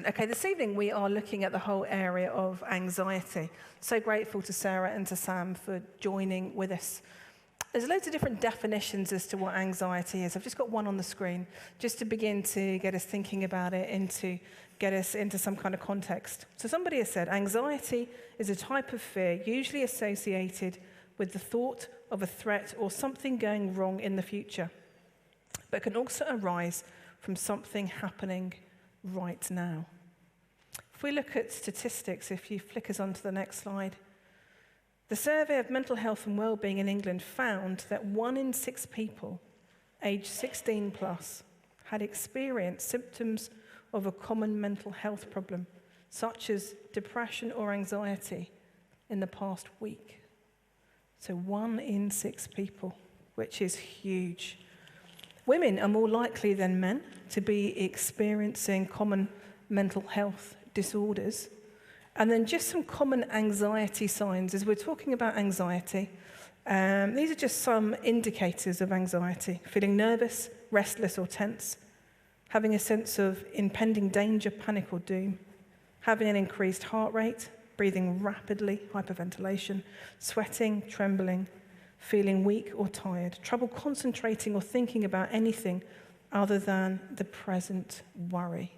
Okay, this evening we are looking at the whole area of anxiety. So grateful to Sarah and to Sam for joining with us. There's loads of different definitions as to what anxiety is. I've just got one on the screen, just to begin to get us thinking about it and to get us into some kind of context. So somebody has said, anxiety is a type of fear usually associated with the thought of a threat or something going wrong in the future, but can also arise from something happening right now. If we look at statistics, if you flick us onto the next slide, the survey of mental health and well-being in England found that 1 in 6 people aged 16 plus had experienced symptoms of a common mental health problem, such as depression or anxiety, in the past week. So 1 in 6 people, which is huge. Women are more likely than men to be experiencing common mental health disorders. And then just some common anxiety signs. As we're talking about anxiety, these are just some indicators of anxiety. Feeling nervous, restless or tense, having a sense of impending danger, panic or doom, having an increased heart rate, breathing rapidly, hyperventilation, sweating, trembling, feeling weak or tired, trouble concentrating or thinking about anything other than the present worry.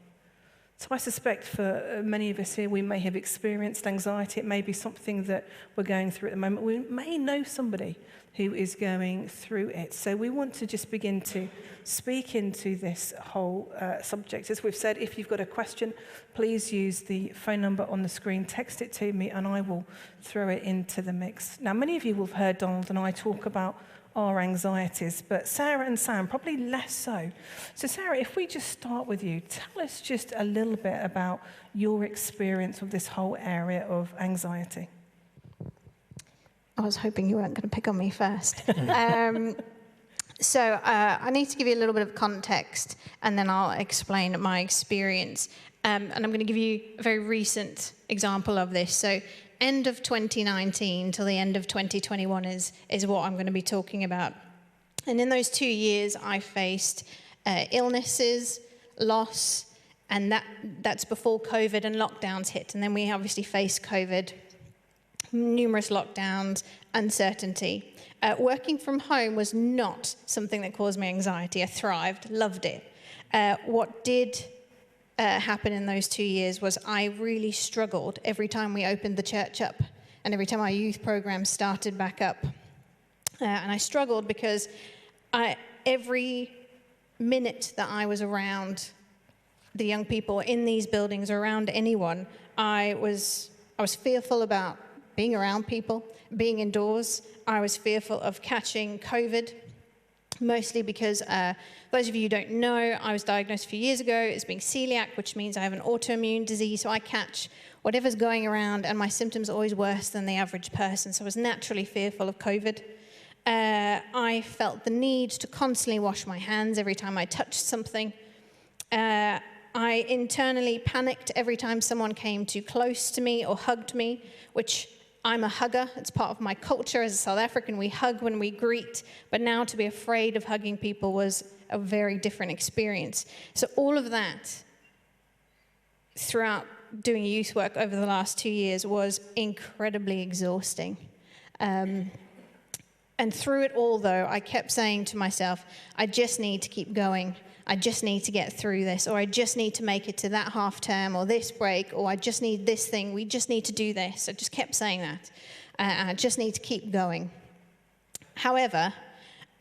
So I suspect for many of us here, we may have experienced anxiety. It may be something that we're going through at the moment. We may know somebody who is going through it. So we want to just begin to speak into this whole subject. As we've said, if you've got a question, please use the phone number on the screen, text it to me, and I will throw it into the mix. Now, many of you will have heard Donald and I talk about our anxieties, but Sarah and Sam probably less so. So Sarah, if we just start with you, tell us just a little bit about your experience of this whole area of anxiety. I was hoping you weren't going to pick on me first. So I need to give you a little bit of context, and then I'll explain my experience. And I'm going to give you a very recent example of this. So end of 2019 till the end of 2021 is what I'm going to be talking about. And in those 2 years, I faced illnesses, loss, and that's before COVID and lockdowns hit. And then we obviously faced COVID, numerous lockdowns, uncertainty. Working from home was not something that caused me anxiety. I thrived, loved it. What did happen in those 2 years was I really struggled every time we opened the church up and every time our youth program started back up. And I struggled because every minute that I was around the young people in these buildings, around anyone, I was fearful about being around people, being indoors. I was fearful of catching COVID, mostly because, those of you who don't know, I was diagnosed a few years ago as being celiac, which means I have an autoimmune disease, so I catch whatever's going around, and my symptoms are always worse than the average person, so I was naturally fearful of COVID. I felt the need to constantly wash my hands every time I touched something. I internally panicked every time someone came too close to me or hugged me, which I'm a hugger. It's part of my culture as a South African. We hug when we greet, but now to be afraid of hugging people was a very different experience. So all of that throughout doing youth work over the last 2 years was incredibly exhausting. And through it all, though, I kept saying to myself, I just need to keep going. I just need to get through this, or I just need to make it to that half term or this break, or I just need this thing. We just need to do this. I just kept saying that. And I just need to keep going. However,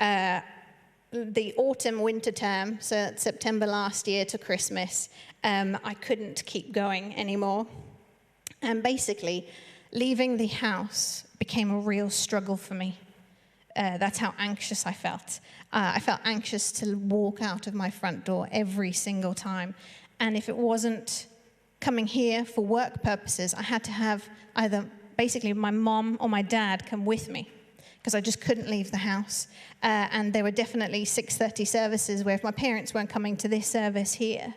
the autumn-winter term, so September last year to Christmas, I couldn't keep going anymore. And basically, leaving the house became a real struggle for me. That's how anxious I felt. I felt anxious to walk out of my front door every single time. And if it wasn't coming here for work purposes, I had to have either basically my mom or my dad come with me because I just couldn't leave the house. And there were definitely 6:30 services where if my parents weren't coming to this service here,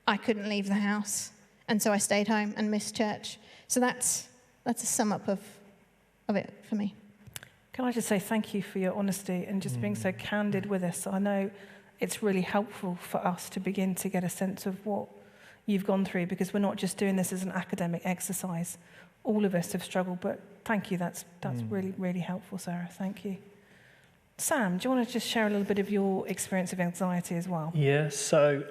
I couldn't leave the house. And so I stayed home and missed church. So that's a sum up of it for me. Can I just say thank you for your honesty and just being so candid with us. I know it's really helpful for us to begin to get a sense of what you've gone through, because we're not just doing this as an academic exercise. All of us have struggled, but thank you. That's really, really helpful, Sarah. Thank you. Sam, do you want to just share a little bit of your experience of anxiety as well? Yeah, so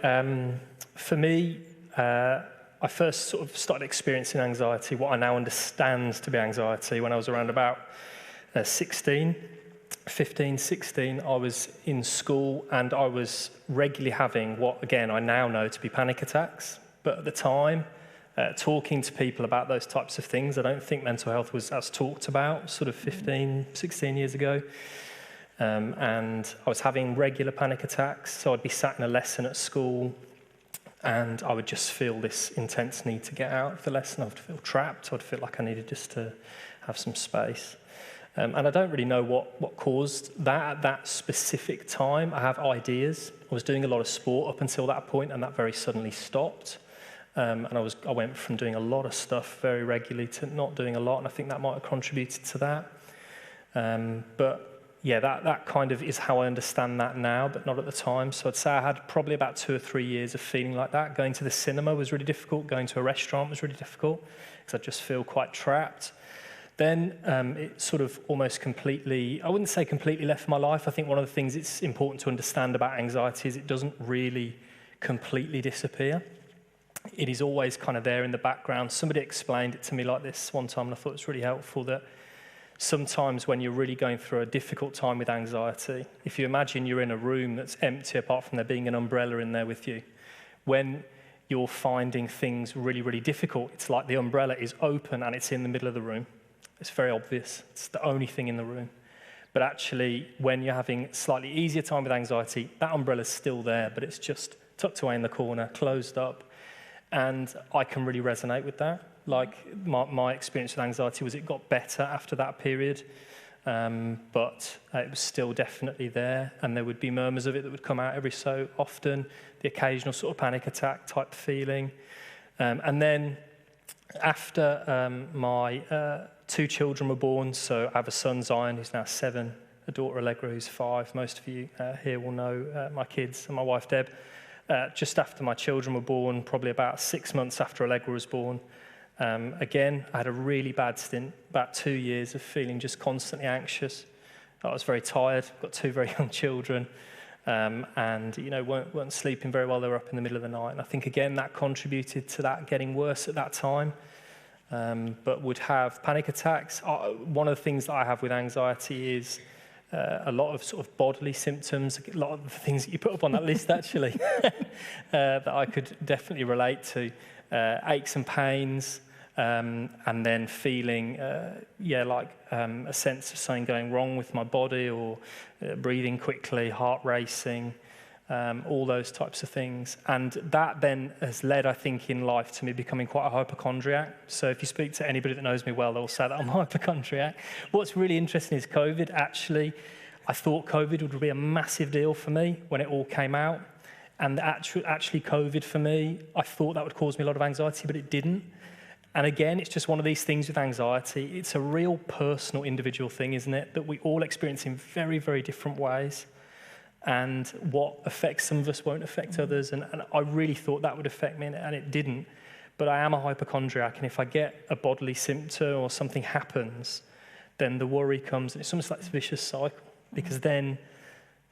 for me, I first sort of started experiencing anxiety, what I now understand to be anxiety, when I was around about 15, 16. I was in school and I was regularly having what, again, I now know to be panic attacks. But at the time, talking to people about those types of things, I don't think mental health was as talked about sort of 15, 16 years ago. And I was having regular panic attacks, so I'd be sat in a lesson at school and I would just feel this intense need to get out of the lesson. I would feel trapped. I'd feel like I needed just to have some space. And I don't really know what caused that at that specific time. I have ideas. I was doing a lot of sport up until that point, and that very suddenly stopped. And I went from doing a lot of stuff very regularly to not doing a lot, and I think that might have contributed to that. But yeah, that kind of is how I understand that now, but not at the time. So I'd say I had probably about 2 or 3 years of feeling like that. Going to the cinema was really difficult. Going to a restaurant was really difficult because I just feel quite trapped. Then it sort of almost completely, I wouldn't say completely left my life. I think one of the things it's important to understand about anxiety is it doesn't really completely disappear. It is always kind of there in the background. Somebody explained it to me like this one time, and I thought it was really helpful, that sometimes when you're really going through a difficult time with anxiety, if you imagine you're in a room that's empty apart from there being an umbrella in there with you, when you're finding things really, really difficult, it's like the umbrella is open and it's in the middle of the room. It's very obvious. It's the only thing in the room. But actually, when you're having a slightly easier time with anxiety, that umbrella's still there, but it's just tucked away in the corner, closed up. And I can really resonate with that. Like, my experience with anxiety was it got better after that period, but it was still definitely there, and there would be murmurs of it that would come out every so often, the occasional sort of panic attack type feeling. And then after my 2 children were born, so I have a son, Zion, who's now 7, a daughter, Allegra, who's 5. Most of you here will know my kids, and my wife, Deb. Just after my children were born, probably about 6 months after Allegra was born, again, I had a really bad stint, about 2 years of feeling just constantly anxious. I was very tired, got 2 very young children, and weren't sleeping very well. They were up in the middle of the night, and I think again that contributed to that getting worse at that time. But would have panic attacks. One of the things that I have with anxiety is a lot of sort of bodily symptoms, a lot of the things that you put up on that list actually, that I could definitely relate to. Aches and pains, and then feeling, a sense of something going wrong with my body, or breathing quickly, heart racing, all those types of things. And that then has led, I think, in life to me becoming quite a hypochondriac. So if you speak to anybody that knows me well, they'll say that I'm a hypochondriac. What's really interesting is COVID. Actually, I thought COVID would be a massive deal for me when it all came out. And actually COVID for me, I thought that would cause me a lot of anxiety, but it didn't. And again, it's just one of these things with anxiety. It's a real personal, individual thing, isn't it? That we all experience in very, very different ways. And what affects some of us won't affect others. And I really thought that would affect me, and it didn't. But I am a hypochondriac, and if I get a bodily symptom or something happens, then the worry comes, and it's almost like this vicious cycle, because then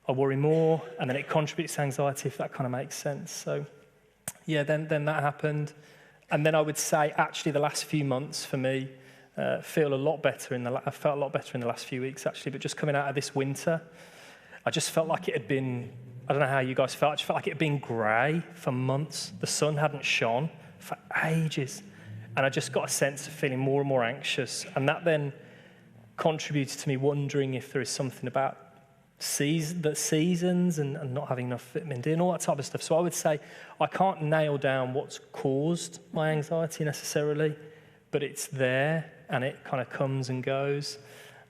I worry more, and then it contributes to anxiety, if that kind of makes sense. So, yeah, then that happened. And then I would say, actually, the last few months for me feel a lot better. I felt a lot better in the last few weeks, actually. But just coming out of this winter, I just felt like it had been, I don't know how you guys felt, I just felt like it had been grey for months. The sun hadn't shone for ages. And I just got a sense of feeling more and more anxious. And that then contributed to me wondering if there is something about the seasons and not having enough vitamin D and all that type of stuff. So I would say I can't nail down what's caused my anxiety necessarily, but it's there and it kind of comes and goes.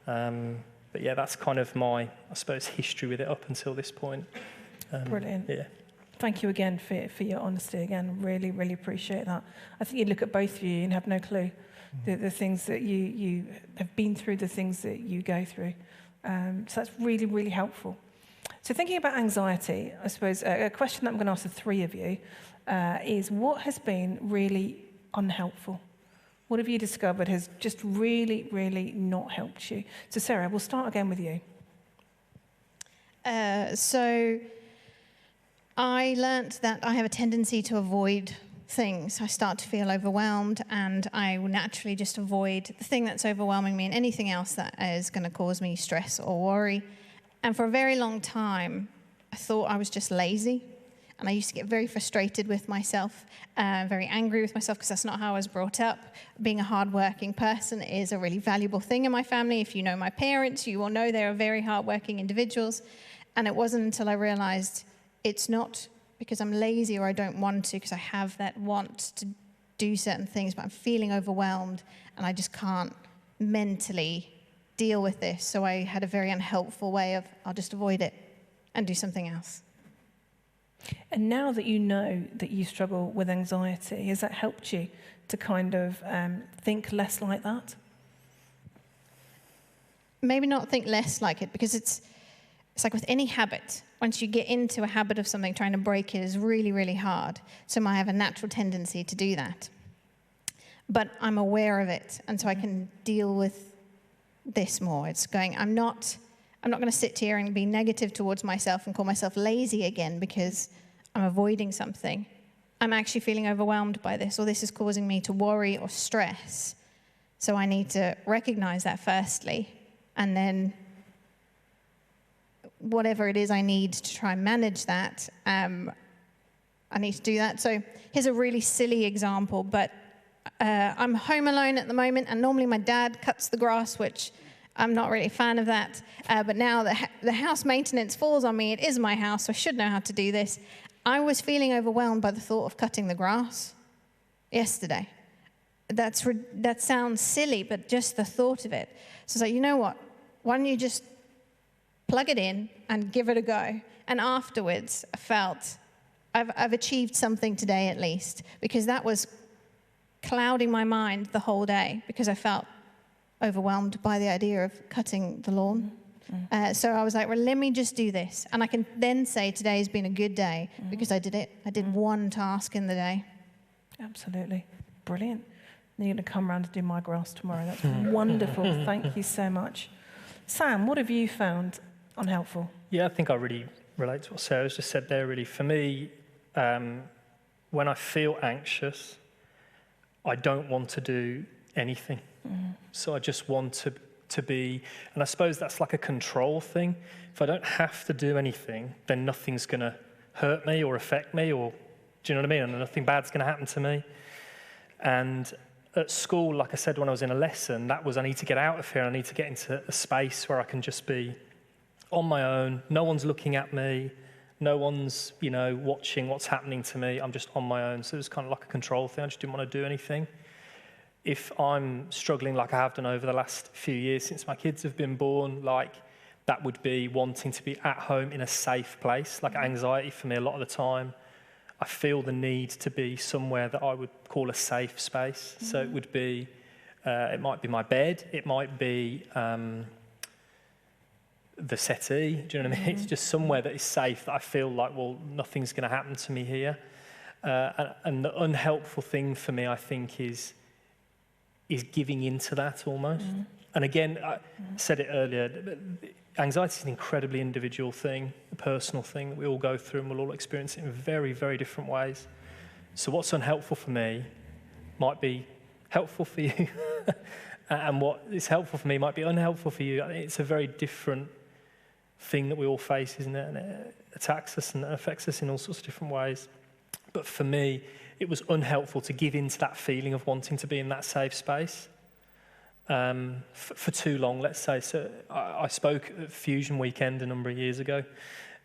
But yeah, that's kind of my, I suppose, history with it up until this point. Brilliant. Yeah. Thank you again for your honesty. Again, really, really appreciate that. I think you look at both of you and have no clue the things that you have been through, the things that you go through. So that's really, really helpful. So thinking about anxiety, I suppose a question that I'm going to ask the 3 of you, is what has been really unhelpful? What have you discovered has just really, really not helped you? So Sarah, we'll start again with you. So I learnt that I have a tendency to avoid things. I start to feel overwhelmed, and I will naturally just avoid the thing that's overwhelming me and anything else that is going to cause me stress or worry. And for a very long time, I thought I was just lazy. And I used to get very frustrated with myself, very angry with myself, because that's not how I was brought up. Being a hardworking person is a really valuable thing in my family. If you know my parents, you will know they're very hardworking individuals. And it wasn't until I realized it's not because I'm lazy or I don't want to, because I have that want to do certain things, but I'm feeling overwhelmed and I just can't mentally deal with this. So I had a very unhelpful way of, I'll just avoid it and do something else. And now that you know that you struggle with anxiety, has that helped you to kind of think less like that? Maybe not think less like it, because it's like with any habit. Once you get into a habit of something, trying to break it is really, really hard. So I have a natural tendency to do that. But I'm aware of it, and so I can deal with this more. It's going, I'm not going to sit here and be negative towards myself and call myself lazy again because I'm avoiding something. I'm actually feeling overwhelmed by this, or this is causing me to worry or stress. So I need to recognize that firstly, and then whatever it is I need to try and manage that, I need to do that. So here's a really silly example, but I'm home alone at the moment, and normally my dad cuts the grass, which I'm not really a fan of that, but now the house maintenance falls on me. It is my house, so I should know how to do this. I was feeling overwhelmed by the thought of cutting the grass yesterday. That sounds silly, but just the thought of it. So it's like, you know what? Why don't you just plug it in and give it a go? And afterwards, I felt I've achieved something today at least, because that was clouding my mind the whole day because I felt overwhelmed by the idea of cutting the lawn. So I was like, well, let me just do this. And I can then say today's been a good day because I did it. I did one task in the day. Absolutely. Brilliant. And you're going to come around and do my grass tomorrow. That's wonderful. Thank you so much. Sam, what have you found unhelpful? Yeah, I think I really relate to what Sarah's just said there, really. For me, when I feel anxious, I don't want to do anything. So I just want to be, and I suppose that's like a control thing. If I don't have to do anything, then nothing's going to hurt me or affect me, or do you know what I mean? And nothing bad's going to happen to me. And at school, like I said, when I was in a lesson, that was I need to get out of here. I need to get into a space where I can just be on my own. No one's looking at me. No one's, watching what's happening to me. I'm just on my own. So it was kind of like a control thing. I just didn't want to do anything. If I'm struggling like I have done over the last few years since my kids have been born, like that would be wanting to be at home in a safe place. Like anxiety for me a lot of the time, I feel the need to be somewhere that I would call a safe space. So it would be, it might be my bed, it might be the settee, do you know what I mean? It's just somewhere that is safe, that I feel like, well, nothing's going to happen to me here. And the unhelpful thing for me, I think, is giving into that almost. And again, I said it earlier, anxiety is an incredibly individual thing, a personal thing that we all go through, and we'll all experience it in very, very different ways. So what's unhelpful for me might be helpful for you, and what is helpful for me might be unhelpful for you. It's a very different thing that we all face, isn't it? And it attacks us and affects us in all sorts of different ways. But for me, it was unhelpful to give in to that feeling of wanting to be in that safe space for too long, let's say. So I spoke at Fusion Weekend a number of years ago,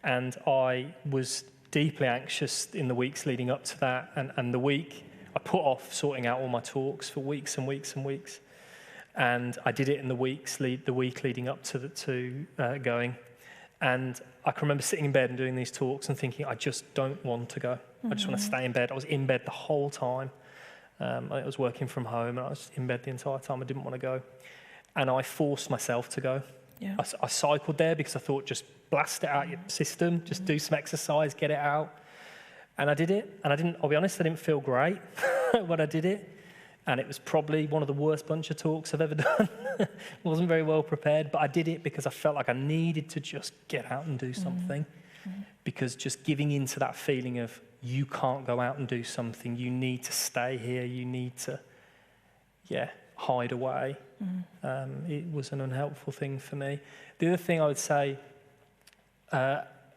and I was deeply anxious in the weeks leading up to that. And the week, I put off sorting out all my talks for weeks and weeks and weeks. And I did it in the week leading up to going. And I can remember sitting in bed and doing these talks and thinking, I just don't want to go. I just want to stay in bed. I was in bed the whole time. I was working from home, and I was in bed the entire time. I didn't want to go. And I forced myself to go. Yeah. I cycled there because I thought, just blast it out your system, just do some exercise, get it out. And I did it, and I'll be honest, I didn't feel great when I did it. And it was probably one of the worst bunch of talks I've ever done. Wasn't very well prepared, but I did it because I felt like I needed to just get out and do something. Because just giving into that feeling of you can't go out and do something, you need to stay here, you need to, hide away. It was an unhelpful thing for me. The other thing I would say,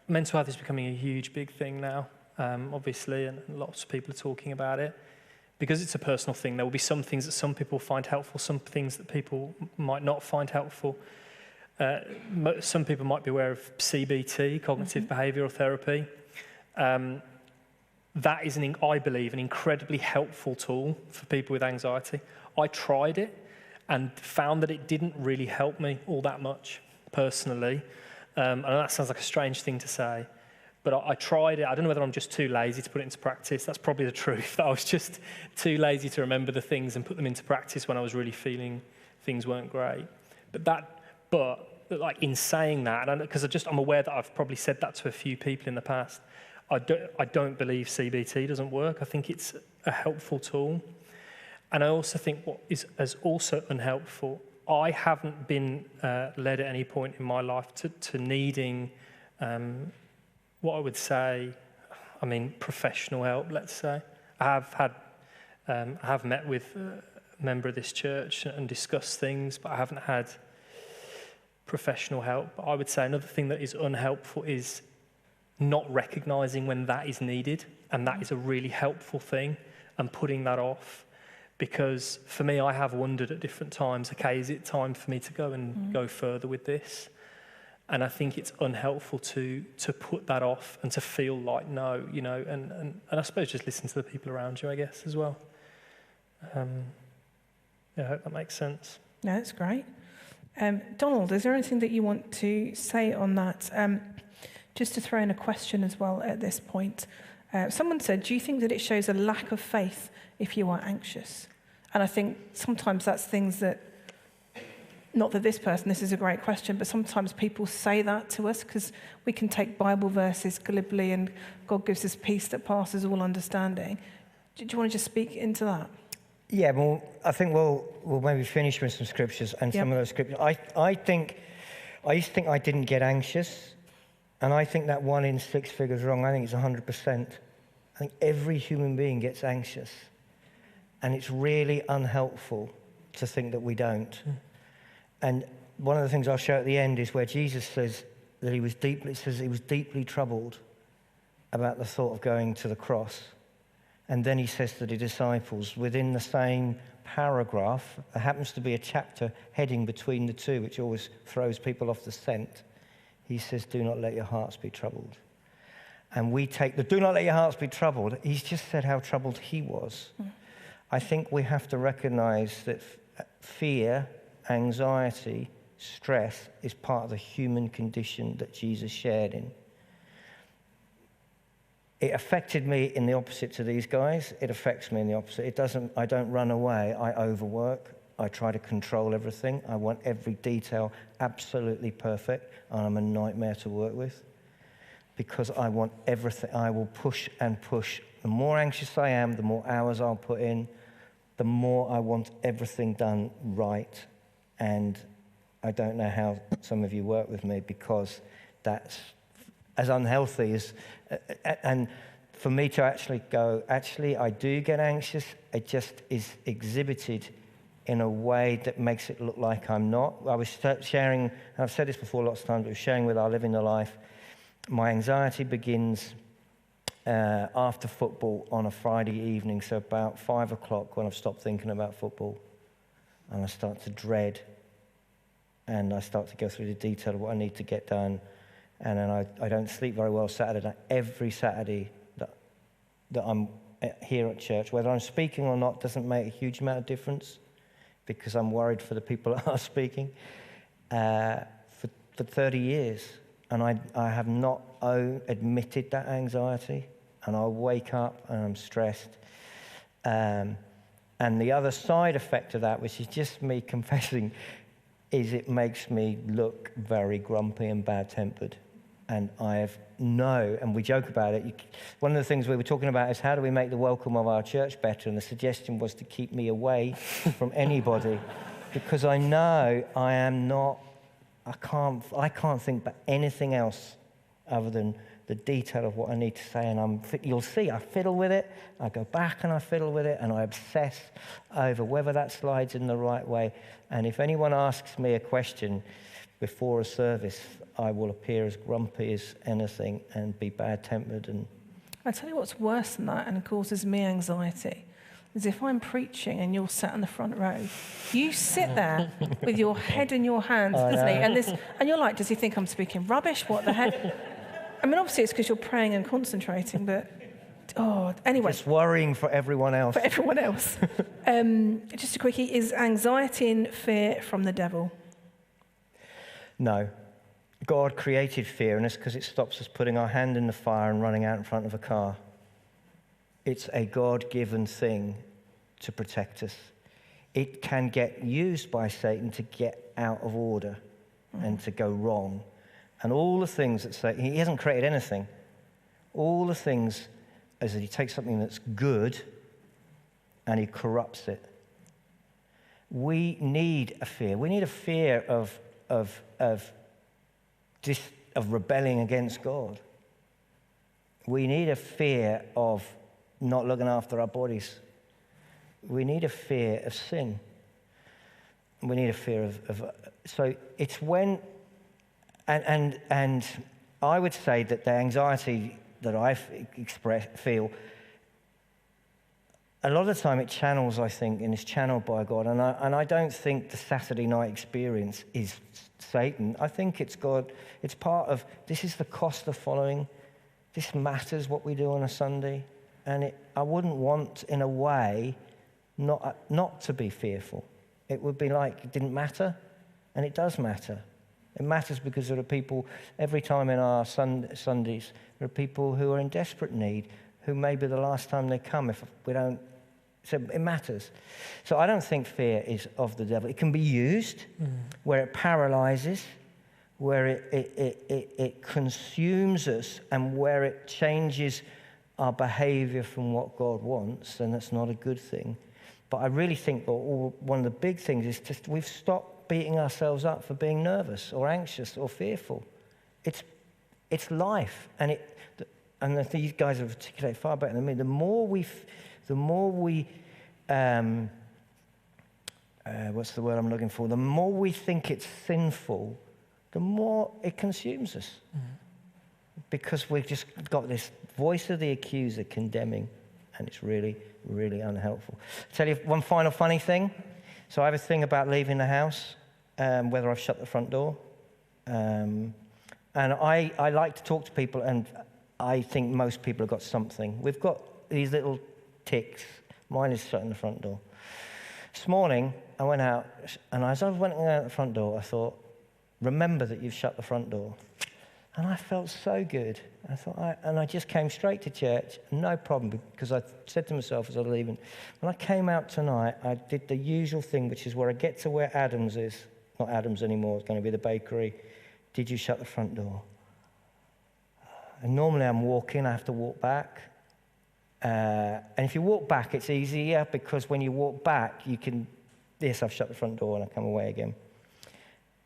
mental health is becoming a huge, big thing now, obviously, and lots of people are talking about it. Because it's a personal thing, there will be some things that some people find helpful, some things that people might not find helpful. Some people might be aware of CBT, cognitive behavioural therapy. That is, I believe, an incredibly helpful tool for people with anxiety. I tried it and found that it didn't really help me all that much, personally. And that sounds like a strange thing to say. But I tried it. I don't know whether I'm just too lazy to put it into practice. That's probably the truth. I was just too lazy to remember the things and put them into practice when I was really feeling things weren't great. But like in saying that, because I'm aware that I've probably said that to a few people in the past, I don't believe CBT doesn't work. I think it's a helpful tool. And I also think what is also unhelpful, I haven't been led at any point in my life to needing what I would say, professional help, let's say. I have met with a member of this church and discussed things, but I haven't had professional help. But I would say another thing that is unhelpful is not recognising when that is needed, and that is a really helpful thing, and putting that off. Because for me, I have wondered at different times, okay, is it time for me to go and go further with this? And I think it's unhelpful to put that off and to feel like no, and I suppose just listen to the people around you, I guess, as well. I hope that makes sense. No, that's great. Donald, is there anything that you want to say on that? Just to throw in a question as well at this point. Someone said, do you think that it shows a lack of faith if you are anxious? And I think sometimes that's things that, not that this is a great question, but sometimes people say that to us because we can take Bible verses glibly and God gives us peace that passes all understanding. Do you want to just speak into that? Yeah, well, I think we'll maybe finish with some scriptures and some of those scriptures. I used to think I didn't get anxious, and I think that 1 in 6 figure's wrong. I think it's 100%. I think every human being gets anxious, and it's really unhelpful to think that we don't. And one of the things I'll show at the end is where Jesus says that he was deeply troubled about the thought of going to the cross. And then he says to the disciples, within the same paragraph, there happens to be a chapter heading between the two, which always throws people off the scent. He says, do not let your hearts be troubled. And we take the do not let your hearts be troubled. He's just said how troubled he was. I think we have to recognize that fear, anxiety, stress is part of the human condition that Jesus shared in. It affected me in the opposite to these guys. It affects me in the opposite. I don't run away. I overwork. I try to control everything. I want every detail absolutely perfect, and I'm a nightmare to work with because I want everything. I will push and push. The more anxious I am, the more hours I'll put in, the more I want everything done right. And I don't know how some of you work with me because that's as unhealthy as, and for me to actually go, actually, I do get anxious. It just is exhibited in a way that makes it look like I'm not. I was sharing, and I've said this before lots of times, but sharing with our Living the Life, my anxiety begins after football on a Friday evening, so about 5 o'clock when I've stopped thinking about football, and I start to dread, and I start to go through the detail of what I need to get done, and then I don't sleep very well Saturday night. Every Saturday that I'm here at church, whether I'm speaking or not doesn't make a huge amount of difference because I'm worried for the people that are speaking for 30 years. And I have not admitted that anxiety, and I wake up and I'm stressed. And the other side effect of that, which is just me confessing, is it makes me look very grumpy and bad-tempered. And and we joke about it. One of the things we were talking about is how do we make the welcome of our church better? And the suggestion was to keep me away from anybody, because I know I can't think about anything else other than the detail of what I need to say. And you'll see, I fiddle with it. I go back and I fiddle with it, and I obsess over whether that slides in the right way. And if anyone asks me a question before a service, I will appear as grumpy as anything and be bad-tempered. And I tell you what's worse than that, and causes me anxiety, is if I'm preaching and you're sat in the front row, you sit there with your head in your hands, and you're like, does he think I'm speaking rubbish? What the heck? I mean, obviously it's because you're praying and concentrating, but anyway. Just worrying for everyone else. For everyone else. Just a quickie, is anxiety and fear from the devil? No. God created fear in us because it stops us putting our hand in the fire and running out in front of a car. It's a God-given thing to protect us. It can get used by Satan to get out of order and to go wrong. And all the things that Satan, he hasn't created anything. All the things is that he takes something that's good and he corrupts it. We need a fear. We need a fear of rebelling against God. We need a fear of not looking after our bodies. We need a fear of sin. We need a fear so it's when, and I would say that the anxiety that I feel, a lot of the time it channels, I think, and is channeled by God. And I don't think the Saturday night experience is Satan. I think it's God. It's part of, this is the cost of following. This matters what we do on a Sunday. And I wouldn't want, in a way, not to be fearful. It would be like it didn't matter, and it does matter. It matters because there are people, every time in our Sundays, there are people who are in desperate need, who may be the last time they come if we don't. So it matters. So I don't think fear is of the devil. It can be used where it paralyzes, where it consumes us, and where it changes our behavior from what God wants, and that's not a good thing. But I really think one of the big things is just we've stopped beating ourselves up for being nervous or anxious or fearful. It's life, and these guys have articulated far better than me. The more we what's the word I'm looking for? The more we think it's sinful, the more it consumes us. Because we've just got this voice of the accuser condemning, and it's really, really unhelpful. I'll tell you one final funny thing. So I have a thing about leaving the house, whether I've shut the front door. And I like to talk to people, and I think most people have got something. We've got these little tics. Mine is shutting the front door. This morning, I went out, and as I went out the front door, I thought, remember that you've shut the front door. And I felt so good. I just came straight to church, no problem, because I said to myself as I was leaving, when I came out tonight, I did the usual thing, which is where I get to where Adams is. Not Adams anymore, it's going to be the bakery. Did you shut the front door? And normally I'm walking, I have to walk back. And if you walk back, it's easier, because when you walk back, you can, yes, I've shut the front door, and I come away again.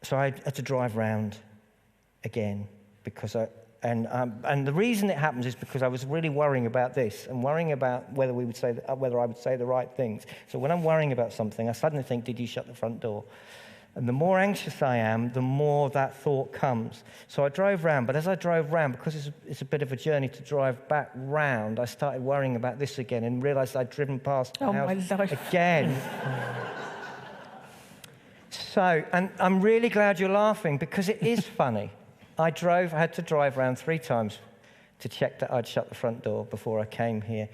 So I had to drive round again. Because and the reason it happens is because I was really worrying about this and worrying about whether I would say the right things. So when I'm worrying about something, I suddenly think, did you shut the front door? And the more anxious I am, the more that thought comes. So I drove round, but as I drove round, because it's a bit of a journey to drive back round, I started worrying about this again and realised I'd driven past the house again. So, and I'm really glad you're laughing, because it is funny. I had to drive around 3 times to check that I'd shut the front door before I came here.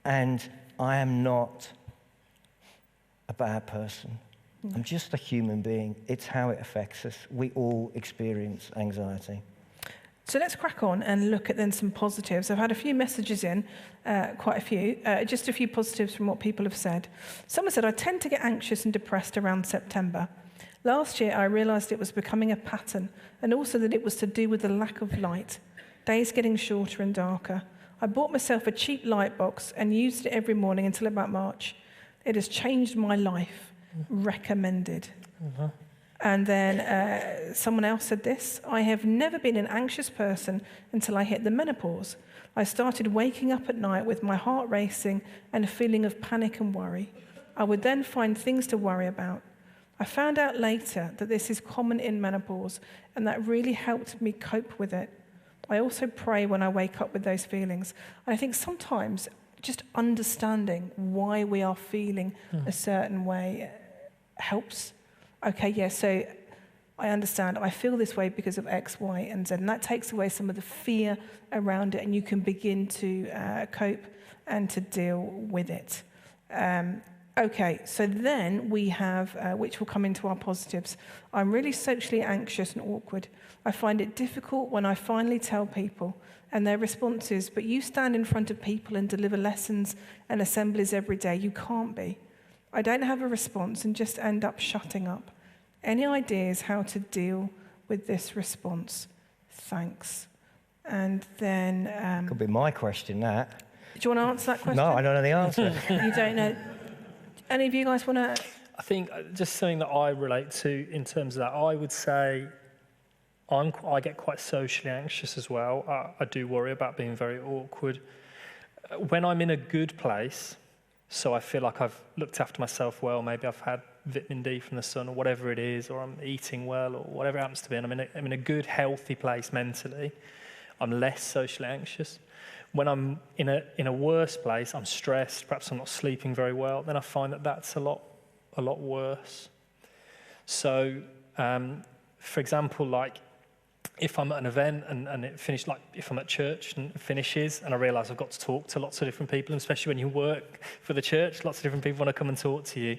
And I am not a bad person. I'm just a human being. It's how it affects us. We all experience anxiety. So let's crack on and look at then some positives. I've had a few messages in, quite a few, just a few positives from what people have said. Someone said, I tend to get anxious and depressed around September. Last year, I realised it was becoming a pattern, and also that it was to do with the lack of light, days getting shorter and darker. I bought myself a cheap light box and used it every morning until about March. It has changed my life. Recommended. Uh-huh. And then someone else said this: I have never been an anxious person until I hit the menopause. I started waking up at night with my heart racing and a feeling of panic and worry. I would then find things to worry about. I found out later that this is common in menopause, and that really helped me cope with it. I also pray when I wake up with those feelings. And I think sometimes just understanding why we are feeling a certain way helps. Okay, yeah, so I understand. I feel this way because of X, Y, and Z. And that takes away some of the fear around it, and you can begin to cope and to deal with it. Okay, so then we have, which will come into our positives. I'm really socially anxious and awkward. I find it difficult when I finally tell people, and their response is, but you stand in front of people and deliver lessons and assemblies every day. You can't be. I don't have a response and just end up shutting up. Any ideas how to deal with this response? Thanks. And then... Could be my question, that. Do you want to answer that question? No, I don't know the answer. You don't know. Any of you guys want to... I think just something that I relate to in terms of that, I would say I get quite socially anxious as well. I do worry about being very awkward. When I'm in a good place, so I feel like I've looked after myself well, maybe I've had vitamin D from the sun or whatever it is, or I'm eating well or whatever it happens to be, and I'm in a good, healthy place mentally, I'm less socially anxious. When I'm in a worse place, I'm stressed, perhaps I'm not sleeping very well, then I find that that's a lot worse. So, for example, like if I'm at an event and it finishes, like if I'm at church and it finishes and I realise I've got to talk to lots of different people, and especially when you work for the church, lots of different people want to come and talk to you.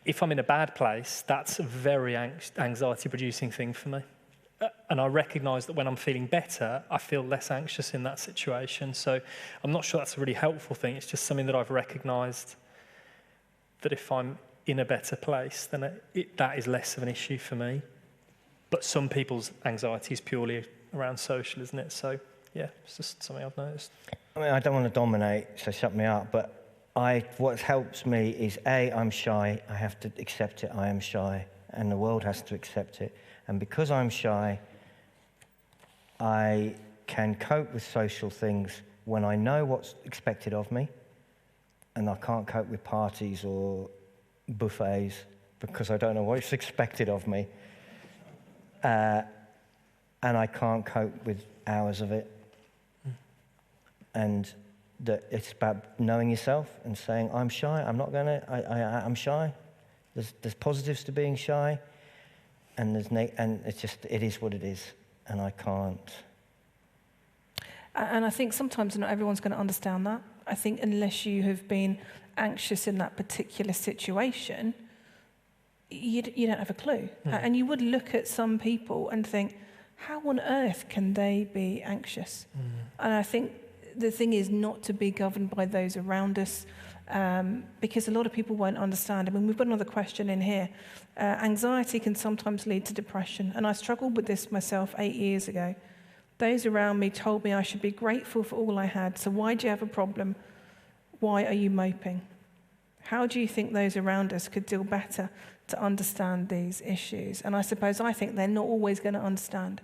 If I'm in a bad place, that's a very anxiety-producing thing for me. And I recognise that when I'm feeling better, I feel less anxious in that situation. So I'm not sure that's a really helpful thing. It's just something that I've recognised, that if I'm in a better place, then that is less of an issue for me. But some people's anxiety is purely around social, isn't it? So, yeah, it's just something I've noticed. I mean, I don't want to dominate, so shut me up, but what helps me is, A, I'm shy. I have to accept it. I am shy, and the world has to accept it. And because I'm shy, I can cope with social things when I know what's expected of me, and I can't cope with parties or buffets because I don't know what's expected of me. And I can't cope with hours of it. And that it's about knowing yourself and saying, I'm shy, I'm not going to, I'm shy. There's positives to being shy. And it is what it is, and I can't. And I think sometimes not everyone's going to understand that. I think unless you have been anxious in that particular situation, you don't have a clue. And you would look at some people and think, how on earth can they be anxious? And I think the thing is not to be governed by those around us, because a lot of people won't understand. I mean, we've got another question in here. Anxiety can sometimes lead to depression, and I struggled with this myself 8 years ago. Those around me told me I should be grateful for all I had, so why do you have a problem? Why are you moping? How do you think those around us could deal better to understand these issues? And I think they're not always going to understand.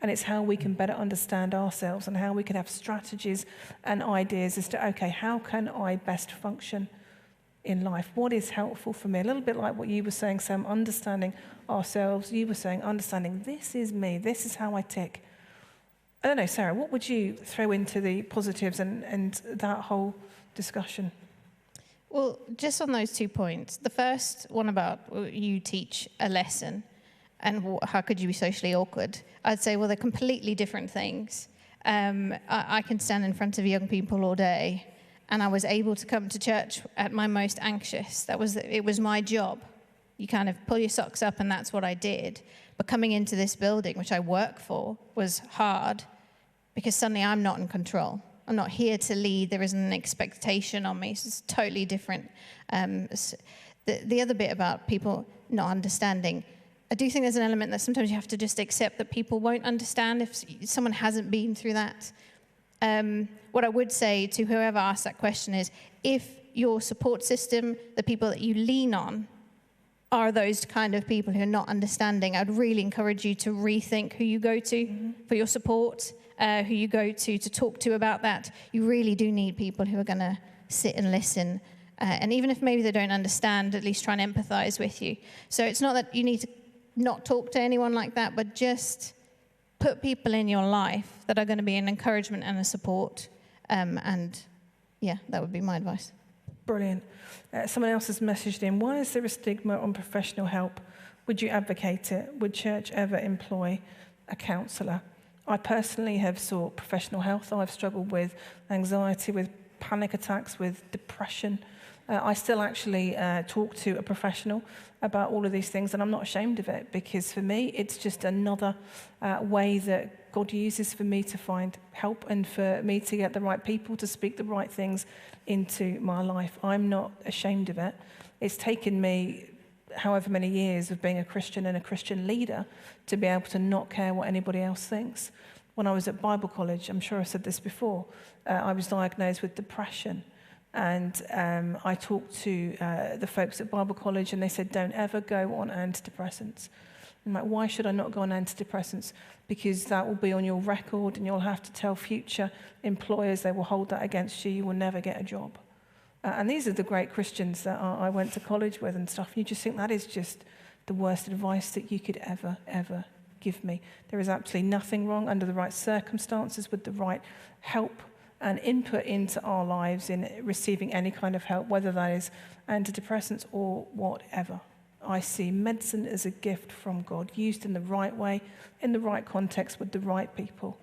And it's how we can better understand ourselves and how we can have strategies and ideas as to, okay, how can I best function in life? What is helpful for me? A little bit like what you were saying, Sam, understanding ourselves. You were saying, understanding, this is me, this is how I tick. I don't know, Sarah, what would you throw into the positives and that whole discussion? Well, just on those 2 points. The first one about you teach a lesson and how could you be socially awkward? I'd say, well, they're completely different things. I can stand in front of young people all day, and I was able to come to church at my most anxious. It was my job. You kind of pull your socks up, and that's what I did. But coming into this building, which I work for, was hard because suddenly I'm not in control. I'm not here to lead. There isn't an expectation on me. So it's totally different. The other bit about people not understanding, I do think there's an element that sometimes you have to just accept that people won't understand if someone hasn't been through that. What I would say to whoever asked that question is, if your support system, the people that you lean on, are those kind of people who are not understanding, I'd really encourage you to rethink who you go to for your support, who you go to talk to about that. You really do need people who are going to sit and listen. And even if maybe they don't understand, at least try and empathize with you. So it's not that you need to not talk to anyone like that, but just put people in your life that are going to be an encouragement and a support. And yeah, that would be my advice. Brilliant. Someone else has messaged in, why is there a stigma on professional help? Would you advocate it? Would church ever employ a counsellor? I personally have sought professional health. I've struggled with anxiety, with panic attacks, with depression. I still actually talk to a professional about all of these things, and I'm not ashamed of it, because for me, it's just another way that God uses for me to find help and for me to get the right people to speak the right things into my life. I'm not ashamed of it. It's taken me however many years of being a Christian and a Christian leader to be able to not care what anybody else thinks. When I was at Bible college, I'm sure I said this before, I was diagnosed with depression. And I talked to the folks at Bible college, and they said, don't ever go on antidepressants. I'm like, why should I not go on antidepressants? Because that will be on your record, and you'll have to tell future employers, they will hold that against you, you will never get a job. And these are the great Christians that I went to college with and stuff. And you just think that is just the worst advice that you could ever give me. There is absolutely nothing wrong under the right circumstances with the right help and input into our lives in receiving any kind of help, whether that is antidepressants or whatever. I see medicine as a gift from God, used in the right way, in the right context, with the right people.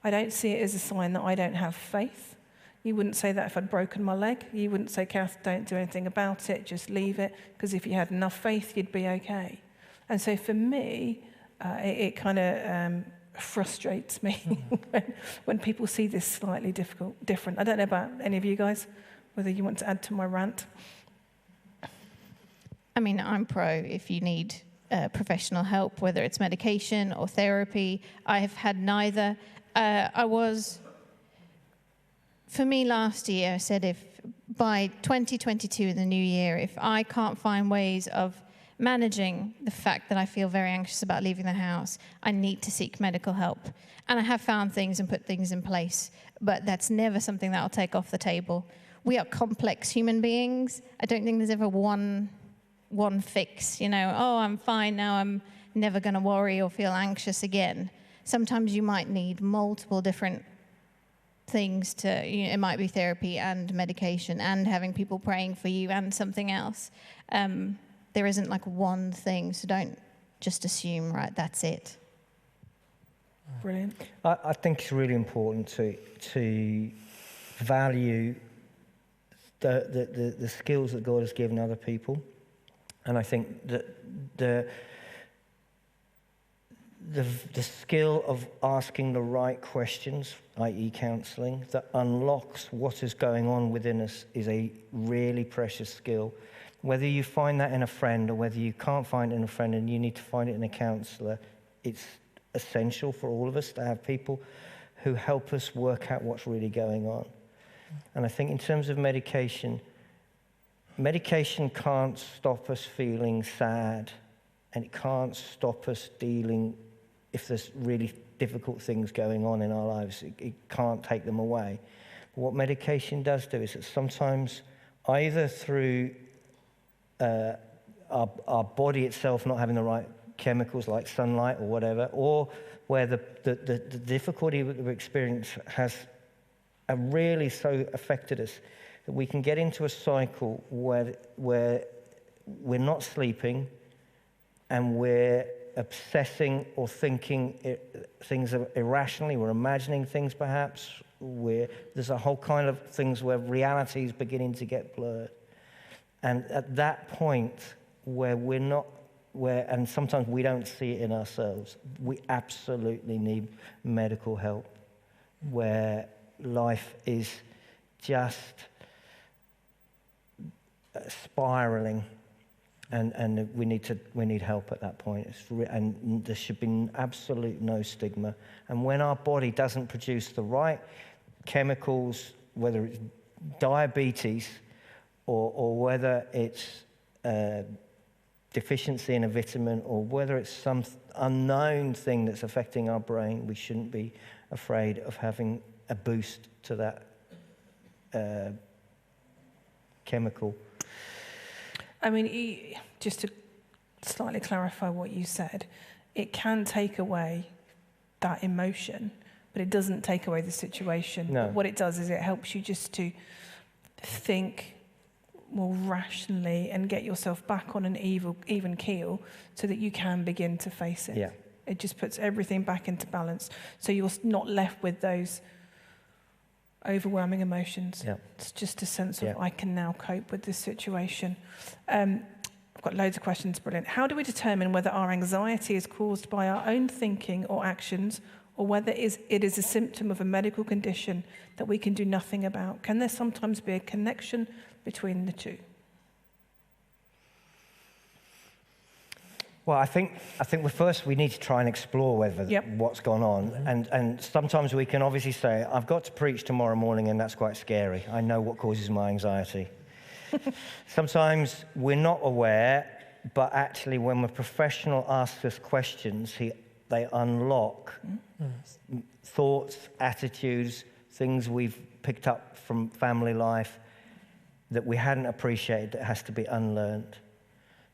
I don't see it as a sign that I don't have faith. You wouldn't say that if I'd broken my leg. You wouldn't say, Cath, don't do anything about it, just leave it, because if you had enough faith, you'd be okay. And so for me, it kind of frustrates me when people see this slightly different. I don't know about any of you guys, whether you want to add to my rant. I mean, I'm pro if you need professional help, whether it's medication or therapy. I have had neither. For me last year, I said if by 2022 in the new year, if I can't find ways of managing the fact that I feel very anxious about leaving the house, I need to seek medical help. And I have found things and put things in place, but that's never something that I'll take off the table. We are complex human beings. I don't think there's ever one fix, oh, I'm fine now, I'm never going to worry or feel anxious again. Sometimes you might need multiple different things it might be therapy and medication and having people praying for you and something else. There isn't like one thing, so don't just assume, right, that's it. Brilliant. I think it's really important to value the skills that God has given other people. And I think that the skill of asking the right questions, i.e. counselling, that unlocks what is going on within us is a really precious skill. Whether you find that in a friend or whether you can't find it in a friend and you need to find it in a counsellor, it's essential for all of us to have people who help us work out what's really going on. And I think in terms of medication can't stop us feeling sad, and it can't stop us dealing if there's really difficult things going on in our lives. It can't take them away. But what medication does do is that sometimes either through our body itself not having the right chemicals like sunlight or whatever, or where the difficulty that we experience has really so affected us that we can get into a cycle where we're not sleeping and we're obsessing or thinking things irrationally, we're imagining things perhaps, there's a whole kind of things where reality is beginning to get blurred. And at that point and sometimes we don't see it in ourselves, we absolutely need medical help, where life is just spiraling. And we need help at that point. And there should be absolute no stigma. And when our body doesn't produce the right chemicals, whether it's diabetes or whether it's deficiency in a vitamin, or whether it's some unknown thing that's affecting our brain, we shouldn't be afraid of having a boost to that chemical. I mean, just to slightly clarify what you said, it can take away that emotion, but it doesn't take away the situation. No. But what it does is it helps you just to think more rationally and get yourself back on an even keel so that you can begin to face it. Yeah. It just puts everything back into balance. So you're not left with those overwhelming emotions. Yeah. It's just a sense of, Yeah. I can now cope with this situation. I've got loads of questions, brilliant. How do we determine whether our anxiety is caused by our own thinking or actions, or whether it is a symptom of a medical condition that we can do nothing about? Can there sometimes be a connection between the two? Well, I think first we need to try and explore whether what's gone on. And sometimes we can obviously say, I've got to preach tomorrow morning, and that's quite scary. I know what causes my anxiety. Sometimes we're not aware, but actually when a professional asks us questions, they unlock thoughts, attitudes, things we've picked up from family life that we hadn't appreciated, that has to be unlearned.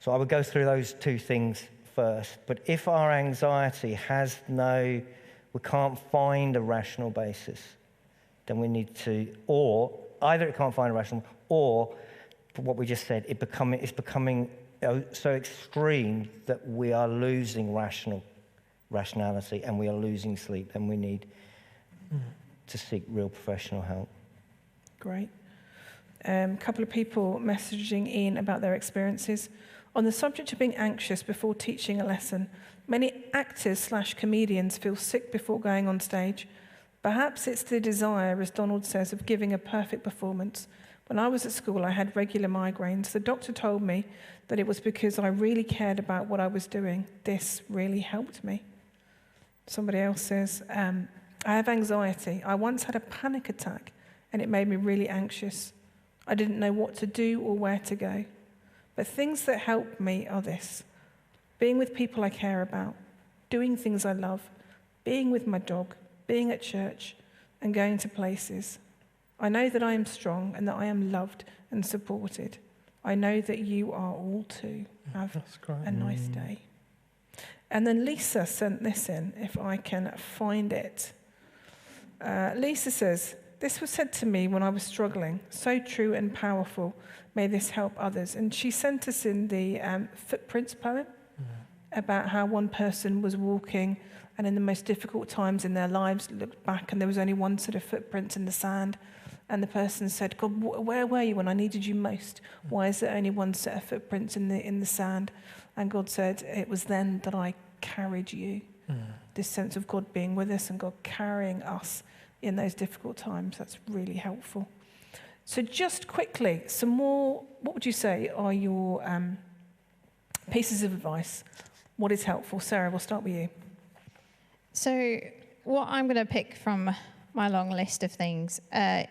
So I would go through those two things first. But if our anxiety we can't find a rational basis, then we need to, or either it can't find a rational, or what we just said, it's becoming so extreme that we are losing rationality and we are losing sleep, and we need to seek real professional help. Great. A couple of people messaging in about their experiences. On the subject of being anxious before teaching a lesson, many actors/comedians feel sick before going on stage. Perhaps it's the desire, as Donald says, of giving a perfect performance. When I was at school, I had regular migraines. The doctor told me that it was because I really cared about what I was doing. This really helped me. Somebody else says, I have anxiety. I once had a panic attack, and it made me really anxious. I didn't know what to do or where to go. But things that help me are this: being with people I care about, doing things I love, being with my dog, being at church, and going to places. I know that I am strong and that I am loved and supported. I know that you are all too. Have a nice day. And then Lisa sent this in, if I can find it. Lisa says, this was said to me when I was struggling. So true and powerful. May this help others. And she sent us in the Footprints poem about how one person was walking and in the most difficult times in their lives looked back and there was only one set of footprints in the sand. And the person said, God, where were you when I needed you most? Why is there only one set of footprints in the sand? And God said, it was then that I carried you. This sense of God being with us and God carrying us in those difficult times. That's really helpful. So just quickly, some more, what would you say are your pieces of advice? What is helpful? Sarah, we'll start with you. So what I'm going to pick from my long list of things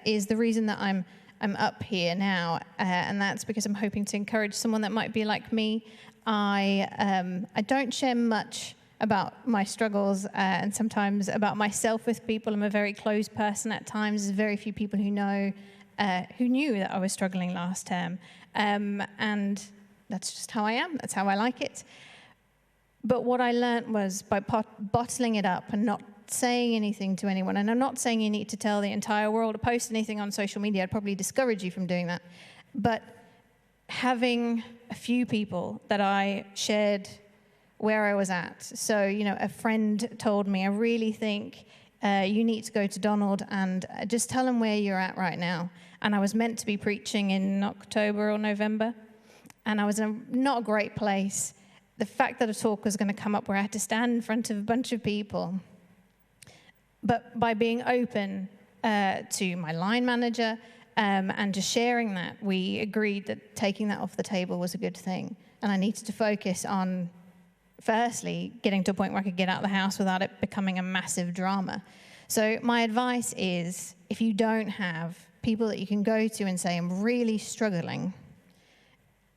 is the reason that I'm up here now, and that's because I'm hoping to encourage someone that might be like me. I don't share much about my struggles and sometimes about myself with people. I'm a very closed person at times. There's very few people who knew that I was struggling last term, and that's just how I am. That's how I like it. But what I learned was by bottling it up and not saying anything to anyone, and I'm not saying you need to tell the entire world or post anything on social media. I'd probably discourage you from doing that. But having a few people that I shared where I was at. So, a friend told me, I really think you need to go to Donald and just tell him where you're at right now. And I was meant to be preaching in October or November, and I was in not a great place. The fact that a talk was going to come up where I had to stand in front of a bunch of people. But by being open to my line manager, and just sharing that, we agreed that taking that off the table was a good thing. And I needed to focus on, firstly, getting to a point where I could get out of the house without it becoming a massive drama. So my advice is, if you don't have people that you can go to and say, I'm really struggling,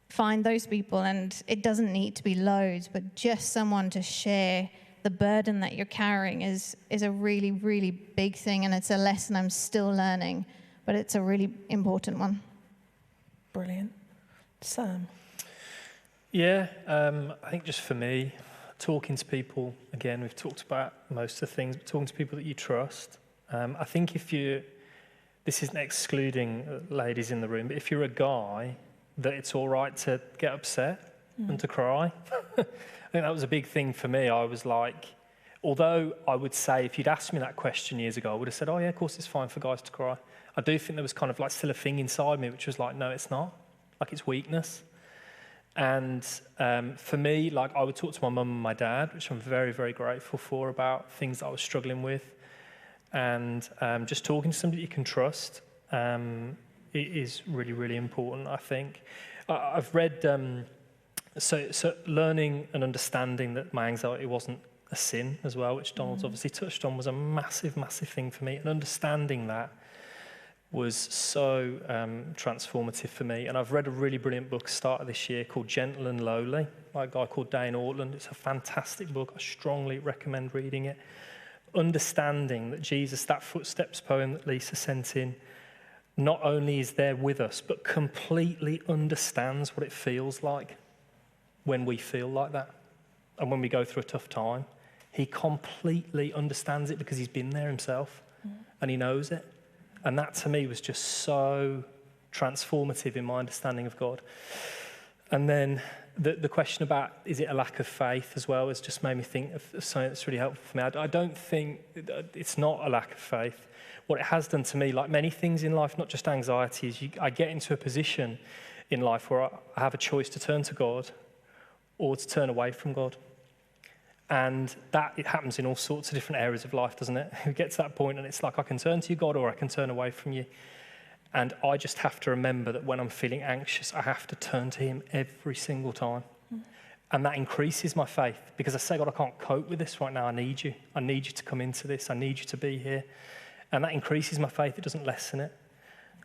find those people. And it doesn't need to be loads, but just someone to share the burden that you're carrying is a really, really big thing. And it's a lesson I'm still learning, but it's a really important one. Brilliant. Sam? Yeah, I think just for me, talking to people, again, we've talked about most of the things, but talking to people that you trust. I think this isn't excluding ladies in the room, but if you're a guy, that it's all right to get upset and to cry. I think that was a big thing for me. I was like, although I would say if you'd asked me that question years ago, I would have said, oh yeah, of course it's fine for guys to cry. I do think there was kind of like still a thing inside me which was like, no, it's not. Like, it's weakness. And for me, like, I would talk to my mum and my dad, which I'm very, very grateful for, about things that I was struggling with. And just talking to somebody you can trust it is really, really important, I think. I've read, so learning and understanding that my anxiety wasn't a sin as well, which Donald's obviously touched on, was a massive, massive thing for me. And understanding that was so transformative for me. And I've read a really brilliant book started this year called Gentle and Lowly by a guy called Dane Ortland. It's a fantastic book. I strongly recommend reading it. Understanding that Jesus, that Footsteps poem that Lisa sent in, not only is there with us, but completely understands what it feels like when we feel like that and when we go through a tough time. He completely understands it because he's been there himself and he knows it. And that, to me, was just so transformative in my understanding of God. And then the question about, is it a lack of faith as well, has just made me think of something that's really helpful for me. I don't think it's not a lack of faith. What it has done to me, like many things in life, not just anxiety, is I get into a position in life where I have a choice to turn to God or to turn away from God. And it happens in all sorts of different areas of life, doesn't it? We get to that point and it's like, I can turn to you, God, or I can turn away from you. And I just have to remember that when I'm feeling anxious, I have to turn to him every single time. And that increases my faith because I say, God, I can't cope with this right now. I need you. I need you to come into this. I need you to be here. And that increases my faith. It doesn't lessen it.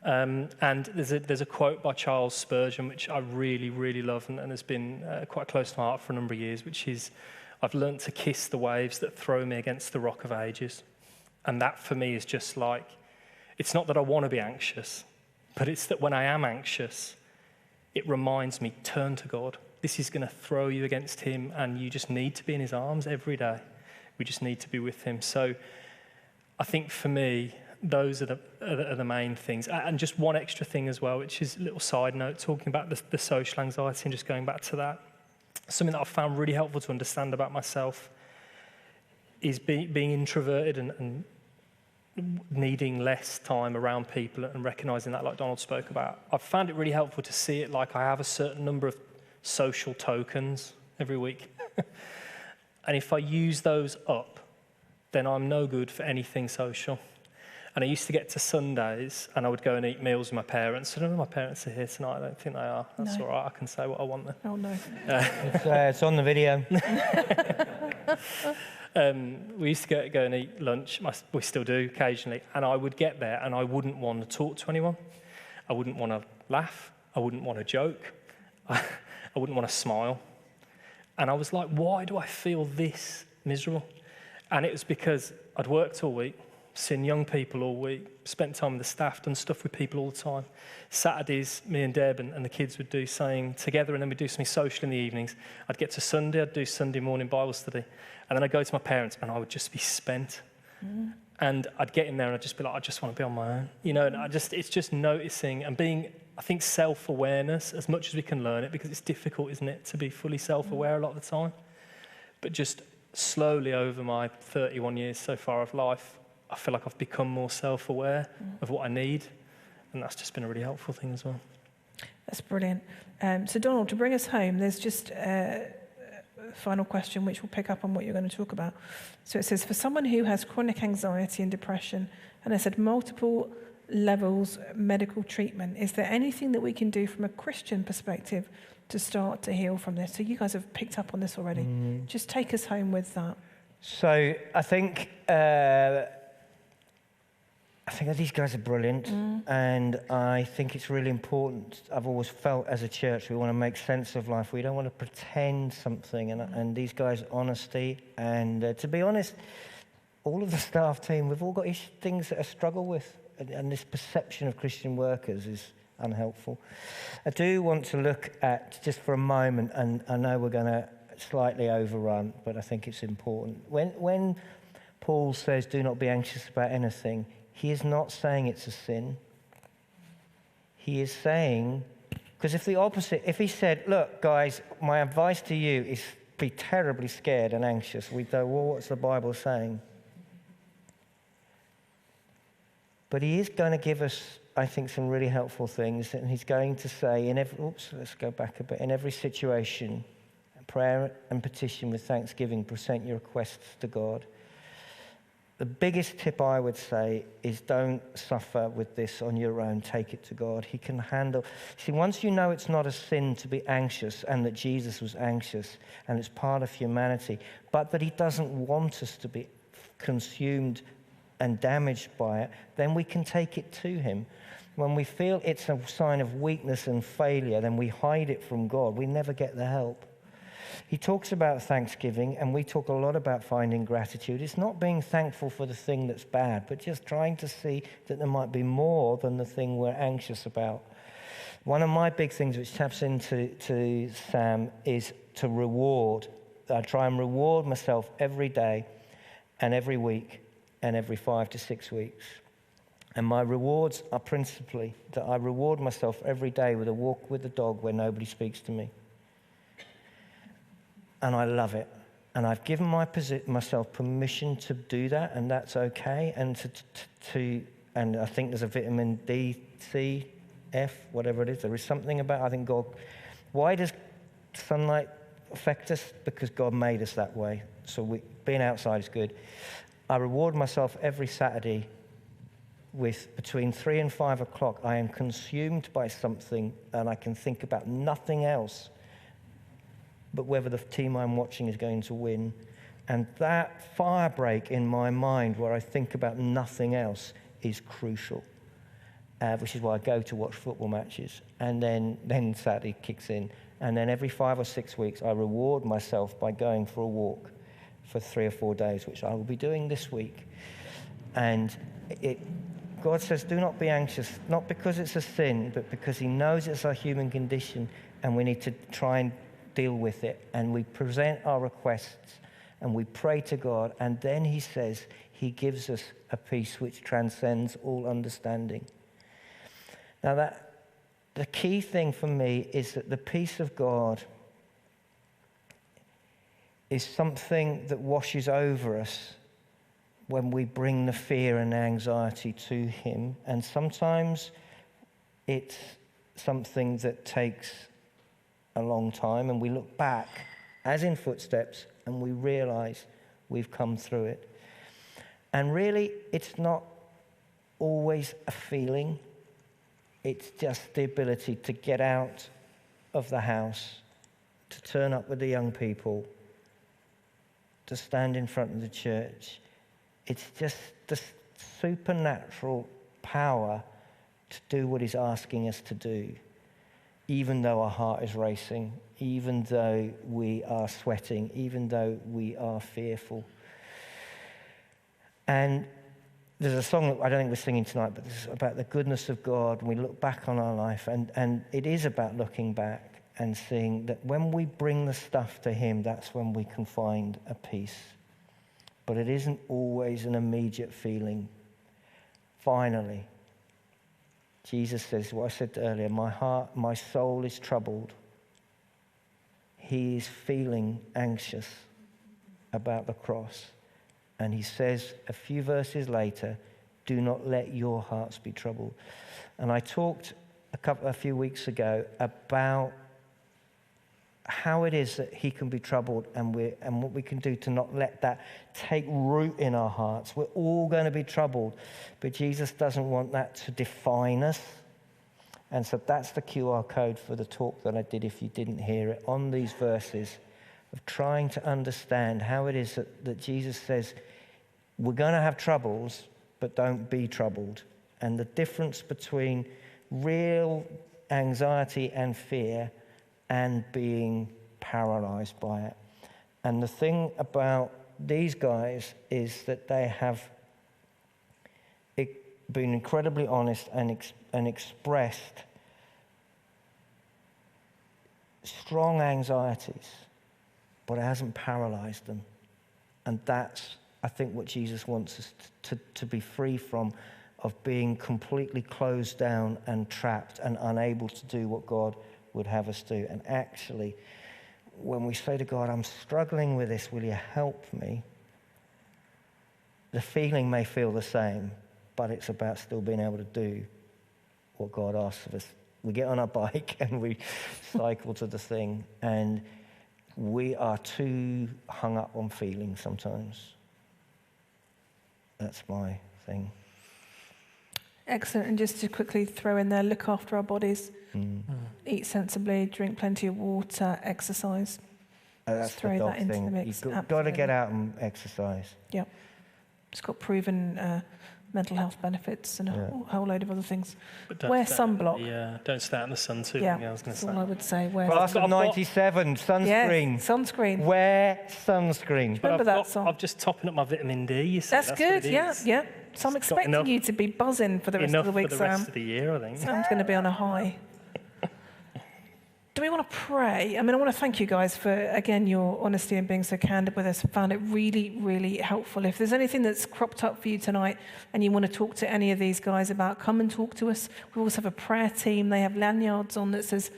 And there's a quote by Charles Spurgeon, which I really, really love and has been quite close to my heart for a number of years, which is, I've learned to kiss the waves that throw me against the rock of ages. And that for me is just like, it's not that I want to be anxious, but it's that when I am anxious, it reminds me, turn to God. This is going to throw you against him and you just need to be in his arms every day. We just need to be with him. So I think for me, those are the main things. And just one extra thing as well, which is a little side note, talking about the social anxiety and just going back to that. Something that I've found really helpful to understand about myself is being introverted and needing less time around people and recognising that, like Donald spoke about. I've found it really helpful to see it like I have a certain number of social tokens every week. And if I use those up, then I'm no good for anything social. And I used to get to Sundays and I would go and eat meals with my parents. I don't know if my parents are here tonight. I don't think they are. That's all right. I can say what I want then. Oh, no. It's on the video. We used to go and eat lunch. We still do occasionally. And I would get there and I wouldn't want to talk to anyone. I wouldn't want to laugh. I wouldn't want to joke. I wouldn't want to smile. And I was like, why do I feel this miserable? And it was because I'd worked all week, seen young people all week, spent time with the staff, done stuff with people all the time. Saturdays, me and Deb and the kids would do something together, and then we'd do something social in the evenings. I'd get to Sunday, I'd do Sunday morning Bible study. And then I'd go to my parents, and I would just be spent. And I'd get in there, and I'd just be like, I just want to be on my own. You know, and it's just noticing and being, I think, self-awareness, as much as we can learn it, because it's difficult, isn't it, to be fully self-aware a lot of the time. But just slowly over my 31 years so far of life, I feel like I've become more self-aware of what I need, and that's just been a really helpful thing as well. That's brilliant. So Donald, to bring us home, there's just a final question which will pick up on what you're going to talk about. So it says, for someone who has chronic anxiety and depression and has had multiple levels medical treatment. Is there anything that we can do from a Christian perspective to start to heal from this? So you guys have picked up on this already. Just take us home with that. So I think that these guys are brilliant, and I think it's really important. I've always felt as a church we want to make sense of life. We don't want to pretend something, and these guys' honesty. And to be honest, all of the staff team, we've all got things that I struggle with, and this perception of Christian workers is unhelpful. I do want to look at, just for a moment, and I know we're going to slightly overrun, but I think it's important. When Paul says, do not be anxious about anything, he is not saying it's a sin. He is saying, because if he said, look, guys, my advice to you is be terribly scared and anxious, we'd go, well, what's the Bible saying? But he is going to give us, I think, some really helpful things, and he's going to say, let's go back a bit, in every situation, prayer and petition with thanksgiving, present your requests to God. The biggest tip I would say is don't suffer with this on your own. Take it to God. He can handle. See, once you know it's not a sin to be anxious and that Jesus was anxious and it's part of humanity, but that he doesn't want us to be consumed and damaged by it, then we can take it to him. When we feel it's a sign of weakness and failure, then we hide it from God. We never get the help. He talks about thanksgiving, and we talk a lot about finding gratitude. It's not being thankful for the thing that's bad, but just trying to see that there might be more than the thing we're anxious about. One of my big things which taps into Sam is to reward. I try and reward myself every day and every week and every 5 to 6 weeks. And my rewards are principally that I reward myself every day with a walk with the dog where nobody speaks to me. And I love it. And I've given myself permission to do that, and that's okay. And and I think there's a vitamin D, C, F, whatever it is. There is something about, I think God, why does sunlight affect us? Because God made us that way. So being outside is good. I reward myself every Saturday with between 3 and 5 o'clock. I am consumed by something, and I can think about nothing else but whether the team I'm watching is going to win. And that fire break in my mind where I think about nothing else is crucial, which is why I go to watch football matches. And then Saturday kicks in. And then every 5 or 6 weeks, I reward myself by going for a walk for 3 or 4 days, which I will be doing this week. And God says, do not be anxious, not because it's a sin, but because he knows it's our human condition, and we need to try and deal with it. And we present our requests, and we pray to God, and then he says he gives us a peace which transcends all understanding. Now, the key thing for me is that the peace of God is something that washes over us when we bring the fear and anxiety to him. And sometimes it's something that takes a long time, and we look back, as in footsteps, and we realize we've come through it. And really, it's not always a feeling. It's just the ability to get out of the house, to turn up with the young people, to stand in front of the church. It's just the supernatural power to do what he's asking us to do, even though our heart is racing, even though we are sweating, even though we are fearful. And there's a song that I don't think we're singing tonight, but this is about the goodness of God, and we look back on our life, and it is about looking back and seeing that when we bring the stuff to him, that's when we can find a peace. But it isn't always an immediate feeling. Finally, Jesus says what I said earlier, my soul is troubled. He is feeling anxious about the cross. And he says a few verses later, do not let your hearts be troubled. And I talked a few weeks ago about how it is that he can be troubled, and what we can do to not let that take root in our hearts. We're all going to be troubled, but Jesus doesn't want that to define us. And so that's the QR code for the talk that I did, if you didn't hear it, on these verses of trying to understand how it is that Jesus says, we're going to have troubles, but don't be troubled. And the difference between real anxiety and fear and being paralyzed by it. And the thing about these guys is that they have been incredibly honest and expressed strong anxieties, but it hasn't paralyzed them. And that's, I think, what Jesus wants us to be free from, of being completely closed down and trapped and unable to do what God would have us do. And actually, when we say to God, I'm struggling with this, will you help me? The feeling may feel the same, but it's about still being able to do what God asks of us. We get on our bike and we cycle to the thing, and we are too hung up on feelings sometimes. That's my thing. Excellent. And just to quickly throw in there, look after our bodies. Eat sensibly, drink plenty of water, exercise. That's throw the dog that into thing. the mix. You've got to get out and exercise. Yeah. It's got proven mental health benefits and a whole load of other things. Wear sunblock. Don't stay out in the sun too Yeah, long. I was going to that's all I say. would say. Wear Class of 97, sunscreen. Yes, sunscreen. Wear sunscreen. Remember that song? I'm just topping up my vitamin D. You see, That's what good, it yeah, is. yeah. So I'm It's got expecting enough- you to be buzzing for the rest of the week, Enough for the rest Sam. of the year, I think. Sam's going to be on a high. Do we want to pray? I mean, I want to thank you guys for, again, your honesty and being so candid with us. I found it really, really helpful. If there's anything that's cropped up for you tonight and you want to talk to any of these guys about, come and talk to us. We also have a prayer team. They have lanyards on that says,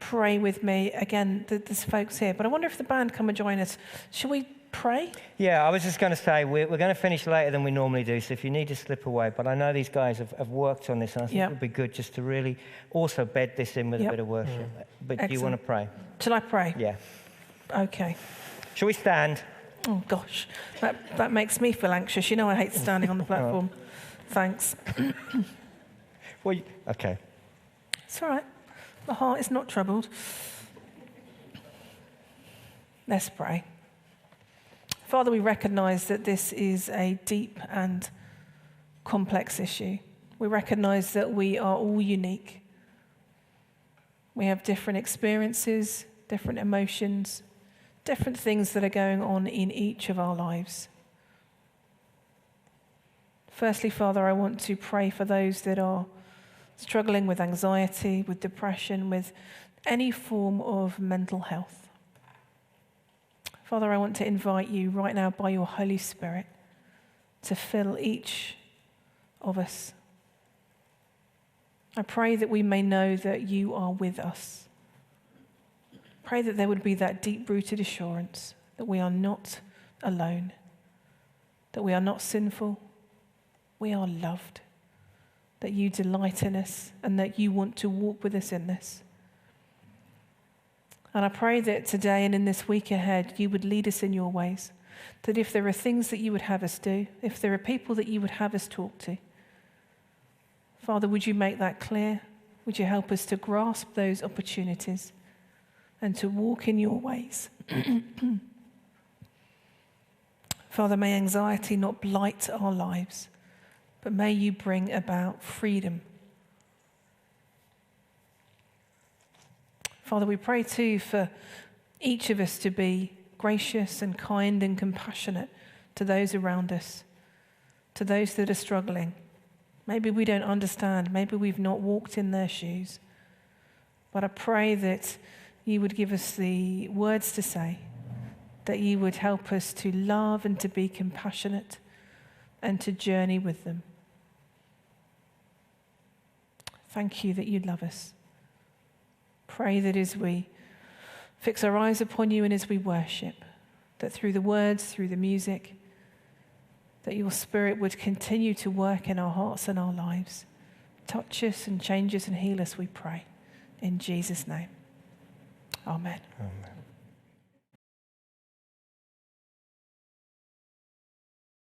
pray with me. Again, there's folks here. But I wonder if the band come and join us. Shall we pray? Yeah, I was just going to say, we're going to finish later than we normally do, so if you need to slip away, but I know these guys have worked on this, and I think it would be good just to really also bed this in with a bit of worship. But do you want to pray? Shall I pray? Yeah. Okay. Shall we stand? Oh, gosh. That makes me feel anxious. You know I hate standing on the platform. Thanks. Well, okay. It's all right. The heart is not troubled. Let's pray. Father, we recognize that this is a deep and complex issue. We recognize that we are all unique. We have different experiences, different emotions, different things that are going on in each of our lives. Firstly, Father, I want to pray for those that are struggling with anxiety, with depression, with any form of mental health. Father, I want to invite you right now by your Holy Spirit to fill each of us. I pray that we may know that you are with us. Pray that there would be that deep-rooted assurance that we are not alone, that we are not sinful, we are loved, that you delight in us and that you want to walk with us in this. And I pray that today and in this week ahead, you would lead us in your ways. That if there are things that you would have us do, if there are people that you would have us talk to, Father, would you make that clear? Would you help us to grasp those opportunities and to walk in your ways? Father, may anxiety not blight our lives, but may you bring about freedom. Father, we pray too for each of us to be gracious and kind and compassionate to those around us, to those that are struggling. Maybe we don't understand, maybe we've not walked in their shoes. But I pray that you would give us the words to say, that you would help us to love and to be compassionate and to journey with them. Thank you that you love us. Pray that as we fix our eyes upon you and as we worship, that through the words, through the music, that your Spirit would continue to work in our hearts and our lives. Touch us and change us and heal us, we pray. In Jesus' name. Amen. Amen.